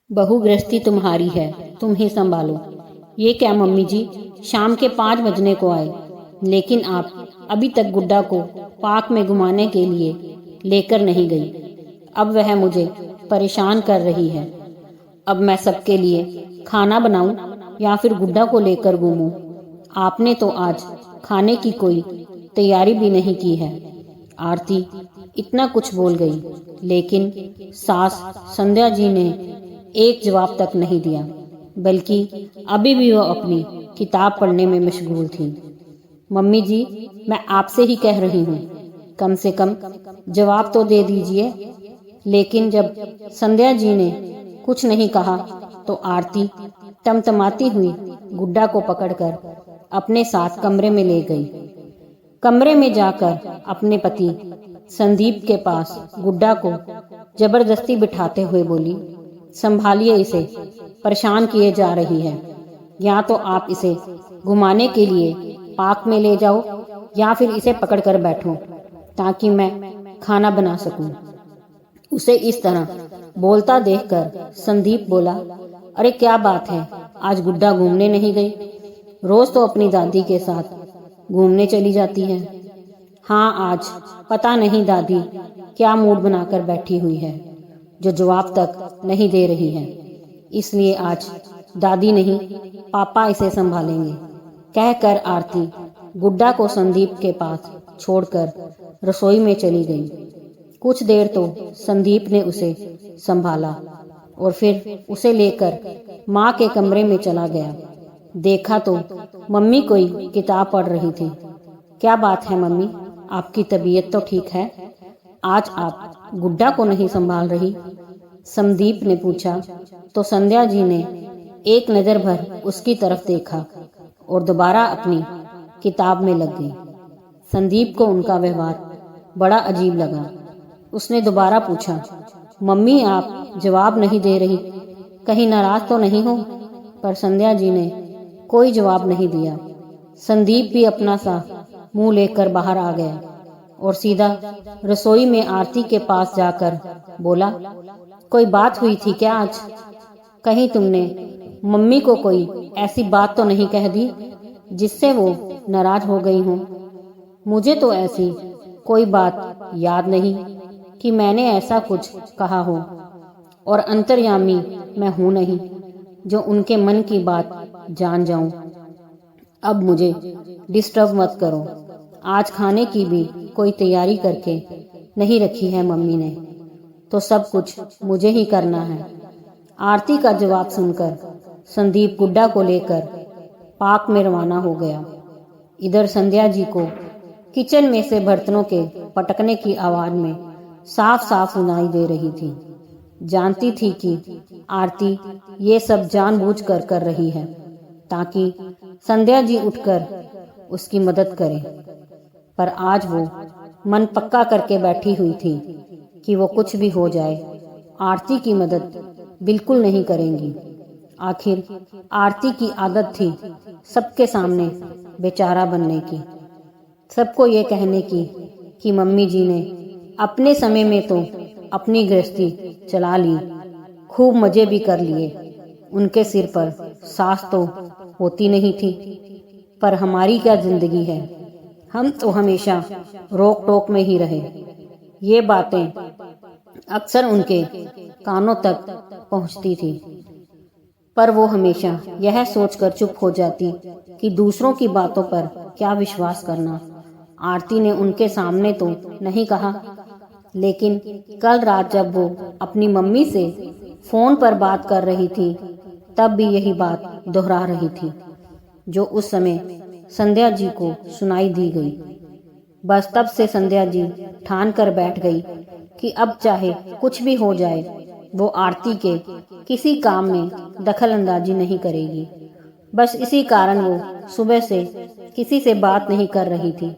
बहू गृहस्थी तुम्हारी है, तुम ही संभालो। ये क्या मम्मी जी, शाम के 5 बजने को आए, लेकिन आप अभी तक गुड्डा को पार्क में घुमाने के लिए लेकर नहीं गई। अब वह मुझे परेशान कर रही है। अब मैं सबके लिए खाना बनाऊं या फिर गुड्डा को लेकर घूमूं? आपने तो आज खाने की कोई तैयारी भी नहीं की है। आरती इतना कुछ बोल गई, लेकिन सास संध्या जी ने एक जवाब तक नहीं दिया, बल्कि अभी भी वो अपनी किताब पढ़ने में मशगूल थी। मम्मी जी, मैं आपसे ही कह रही हूँ, कम से कम जवाब तो दे दीजिए। लेकिन जब संध्या जी ने कुछ नहीं कहा तो आरती तमतमाती हुई गुड्डा को पकड़कर अपने साथ कमरे में ले गई। कमरे में जाकर अपने पति संदीप के पास गुड्डा को जबरदस्ती बिठाते हुए बोली, संभालिए इसे, परेशान किए जा रही है। या तो आप इसे घुमाने के लिए पार्क में ले जाओ या फिर इसे पकड़कर बैठो ताकि मैं खाना बना सकूं। उसे इस तरह बोलता देखकर संदीप बोला, अरे क्या बात है, आज गुड्डा घूमने नहीं गई? रोज तो अपनी दादी के साथ घूमने चली जाती है। हाँ, आज पता नहीं दादी क्या मूड बनाकर बैठी हुई है, जो जवाब तक नहीं दे रही है। इसलिए आज दादी नहीं, पापा इसे संभालेंगे, कहकर आरती गुड्डा को संदीप के पास छोड़कर रसोई में चली गई। कुछ देर तो संदीप ने उसे संभाला और फिर उसे लेकर माँ के कमरे में चला गया। देखा तो मम्मी कोई किताब पढ़ रही थी। क्या बात है मम्मी, आपकी तबीयत तो ठीक है? आज आप गुड्डा को नहीं संभाल रही? संदीप ने पूछा तो संध्या जी ने एक नज़र भर उसकी तरफ देखा और दोबारा अपनी किताब में लग गई। संदीप को उनका व्यवहार बड़ा अजीब लगा। उसने दोबारा पूछा, मम्मी आप जवाब नहीं दे रही, कहीं नाराज तो नहीं हो? पर संध्या जी ने कोई जवाब नहीं दिया। संदीप भी अपना सा मुंह लेकर बाहर आ गया और सीधा रसोई में आरती के पास जाकर बोला, कोई बात हुई थी क्या आज? कहीं तुमने मम्मी को कोई ऐसी बात तो नहीं कह दी जिससे वो नाराज हो गई हो? मुझे तो ऐसी कोई बात याद नहीं कि मैंने ऐसा कुछ कहा हो, और अंतर्यामी मैं हूं नहीं जो उनके मन की बात जान जाऊं। अब मुझे डिस्टर्ब मत करो। आज खाने की भी कोई तैयारी करके नहीं रखी है मम्मी ने, तो सब कुछ मुझे ही करना है। आरती का जवाब सुनकर संदीप गुड्डा को लेकर पार्क में रवाना हो गया। इधर संध्या जी को किचन में से बर्तनों के पटकने की आवाज में साफ साफ सुनाई दे रही थी। जानती थी कि आरती ये सब जानबूझकर कर रही है ताकि संध्या जी उठकर उसकी मदद करे, पर आज वो मन पक्का करके बैठी हुई थी कि वो कुछ भी हो जाए, आरती की मदद बिल्कुल नहीं करेंगी। आखिर आरती की आदत थी सबके सामने बेचारा बनने की, सबको ये कहने की कि मम्मी जी ने अपने समय में तो अपनी गृहस्थी चला ली, खूब मजे भी कर लिए, उनके सिर पर सास तो होती नहीं थी। पर हमारी क्या जिंदगी है, हम तो हमेशा रोक टोक में ही रहे। ये बातें अक्सर उनके कानों तक पहुंचती थी, पर वो हमेशा यह सोचकर चुप हो जाती कि दूसरों की बातों पर क्या विश्वास करना। आरती ने उनके सामने तो नहीं कहा, लेकिन कल रात जब वो अपनी मम्मी से फोन पर बात कर रही थी, तब भी यही बात दोहरा रही थी जो उस समय संध्या जी को सुनाई दी गई। बस तब से संध्या जी ठान कर बैठ गई कि अब चाहे कुछ भी हो जाए, वो आरती के किसी काम में दखल अंदाजी नहीं करेगी। बस इसी कारण वो सुबह से किसी से बात नहीं कर रही थी,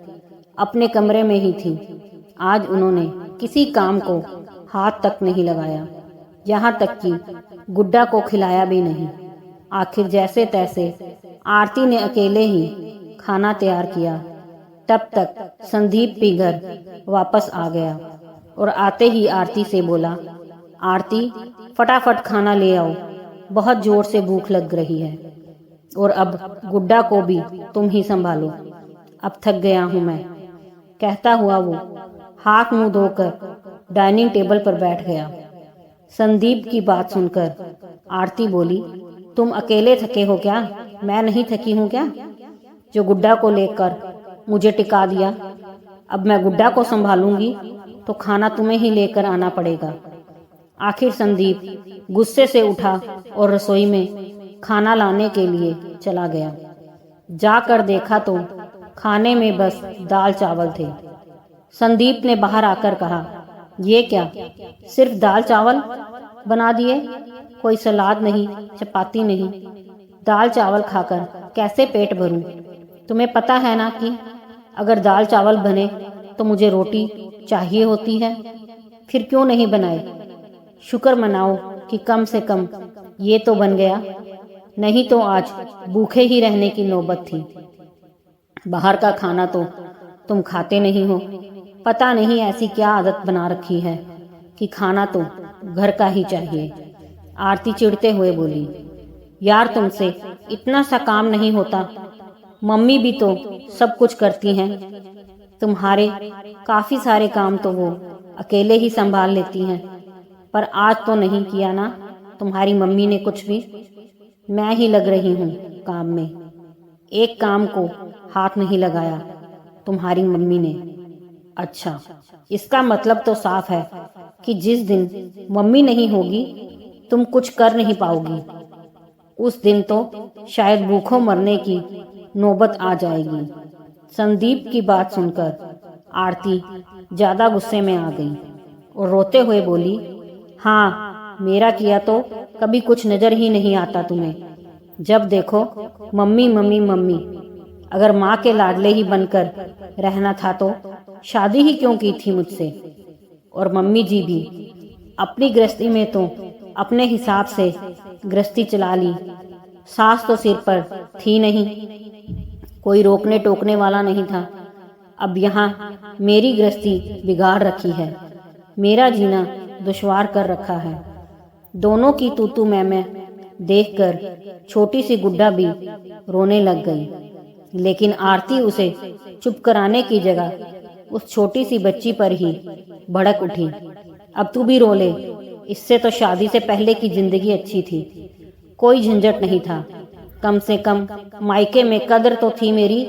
अपने कमरे में ही थी। आज उन्होंने किसी काम को हाथ तक नहीं लगाया, यहाँ तक कि गुड्डा को खिलाया भी नहीं। आखिर जैसे तैसे आरती ने अकेले ही खाना तैयार किया। तब तक संदीप भी घर वापस आ गया और आते ही आरती से बोला, आरती फटाफट खाना ले आओ, बहुत जोर से भूख लग रही है। और अब गुड्डा को भी तुम ही संभालो, अब थक गया हूं मैं, कहता हुआ वो हाथ मुंह धोकर डाइनिंग टेबल पर बैठ गया। संदीप की बात सुनकर आरती बोली, तुम अकेले थके हो क्या? मैं नहीं थकी हूं क्या, जो गुड्डा को लेकर मुझे टिका दिया? अब मैं गुड्डा को संभालूंगी तो खाना तुम्हें ही लेकर आना पड़ेगा। आखिर संदीप गुस्से से उठा और रसोई में खाना लाने के लिए चला गया। जाकर देखा तो खाने में बस दाल चावल थे। संदीप ने बाहर आकर कहा, ये क्या, सिर्फ दाल चावल बना दिए? कोई सलाद नहीं, चपाती नहीं, दाल चावल खाकर कैसे पेट भरूं? तुम्हें पता है ना कि अगर दाल चावल बने तो मुझे रोटी चाहिए होती है। फिर क्यों नहीं बनाए? शुक्र मनाओ कि कम से कम ये तो बन गया, नहीं तो आज भूखे ही रहने की नौबत थी। बाहर का खाना तो तुम खाते नहीं हो, पता नहीं ऐसी क्या आदत बना रखी है कि खाना तो घर का ही चाहिए। आरती चिढ़ते हुए बोली, यार तुमसे इतना सा काम नहीं होता, मम्मी भी तो सब कुछ करती हैं। तुम्हारे काफी सारे काम तो वो अकेले ही संभाल लेती हैं, पर आज तो नहीं किया ना तुम्हारी मम्मी ने कुछ भी। मैं ही लग रही हूँ काम में, एक काम को हाथ नहीं लगाया तुम्हारी मम्मी ने। अच्छा, इसका मतलब तो साफ है कि जिस दिन मम्मी नहीं होगी तुम कुछ कर नहीं पाओगी। उस दिन तो शायद भूखों मरने की नौबत आ जाएगी। संदीप की बात सुनकर आरती ज्यादा गुस्से में आ गई और रोते हुए बोली, हाँ, मेरा किया तो कभी कुछ नजर ही नहीं आता तुम्हें। जब देखो मम्मी मम्मी मम्मी। अगर माँ के लाडले ही बनकर रहना था तो शादी ही क्यों की थी मुझसे? और मम्मी जी भी अपनी गृहस्थी में तो अपने हिसाब से गृहस्थी चला ली। सास तो सिर पर थी नहीं, कोई रोकने टोकने वाला नहीं था। अब यहाँ मेरी गृहस्थी बिगाड़ रखी है, मेरा जीना दुश्वार कर रखा है। दोनों की तूतू मैं देखकर छोटी सी गुड्डा भी रोने लग गई, लेकिन आरती उसे चुप कराने की जगह उस छोटी सी बच्ची पर ही भड़क उठी। अब तू भी रो ले, इससे तो शादी से पहले की जिंदगी अच्छी थी, कोई झंझट नहीं था। कम से कम मायके में कदर तो थी मेरी,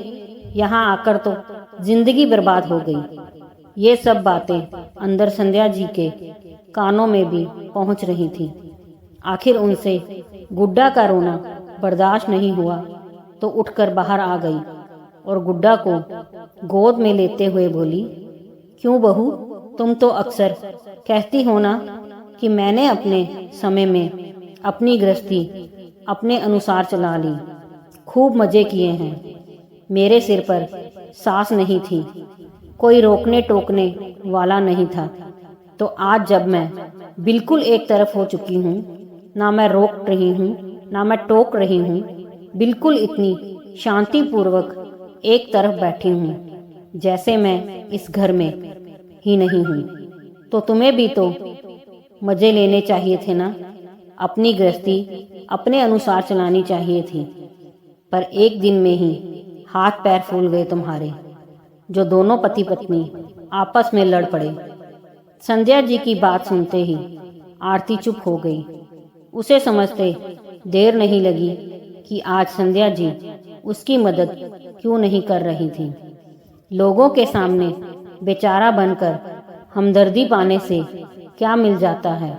यहाँ आकर तो जिंदगी बर्बाद हो गई। ये सब बातें अंदर संध्या जी के कानों में भी पहुंच रही थी। आखिर उनसे गुड्डा का रोना बर्दाश्त नहीं हुआ तो उठकर बाहर आ गई और गुड्डा को गोद में लेते हुए बोली, क्यों बहू, तुम तो अक्सर कहती हो ना कि मैंने अपने समय में अपनी गृहस्थी अपने अनुसार चला ली, खूब मजे किए हैं। मेरे सिर पर सास नहीं थी, कोई रोकने टोकने वाला नहीं था। तो आज जब मैं बिल्कुल एक तरफ हो चुकी हूँ, ना मैं रोक रही हूँ ना मैं टोक रही हूँ, बिल्कुल इतनी शांतिपूर्वक एक तरफ बैठी हूँ जैसे मैं इस घर में ही नहीं हूँ, तो तुम्हें भी तो मजे लेने चाहिए थे ना, अपनी गृहस्थी अपने अनुसार चलानी चाहिए थी। पर एक दिन में ही हाथ पैर फूल गए तुम्हारे, जो दोनों पति पत्नी आपस में लड़ पड़े। संध्या जी की बात सुनते ही आरती चुप हो गई। उसे समझते देर नहीं लगी कि आज संध्या जी उसकी मदद क्यों नहीं कर रही थी। लोगों के सामने बेचारा बनकर हमदर्दी पाने से क्या मिल जाता है,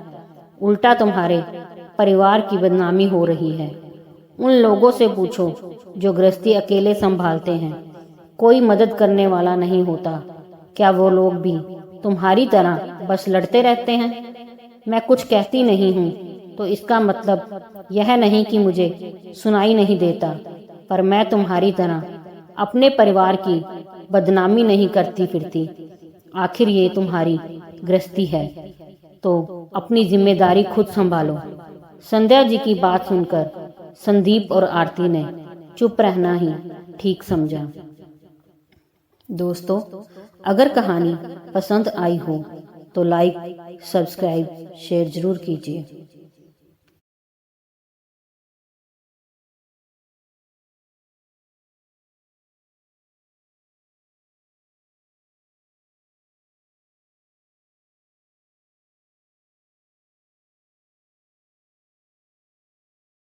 उल्टा तुम्हारे परिवार की बदनामी हो रही है। उन लोगों से पूछो जो गृहस्थी अकेले संभालते हैं, कोई मदद करने वाला नहीं होता, क्या वो लोग भी तुम्हारी तरह बस लड़ते रहते हैं? मैं कुछ कहती नहीं हूँ तो इसका मतलब यह नहीं कि मुझे सुनाई नहीं देता, पर मैं तुम्हारी तरह अपने परिवार की बदनामी नहीं करती फिरती। आखिर ये तुम्हारी गृहस्थी है तो अपनी जिम्मेदारी खुद संभालो। संध्या जी की बात सुनकर संदीप और आरती ने चुप रहना ही ठीक समझा। दोस्तों, अगर कहानी पसंद आई हो तो लाइक, सब्सक्राइब, शेयर जरूर कीजिए।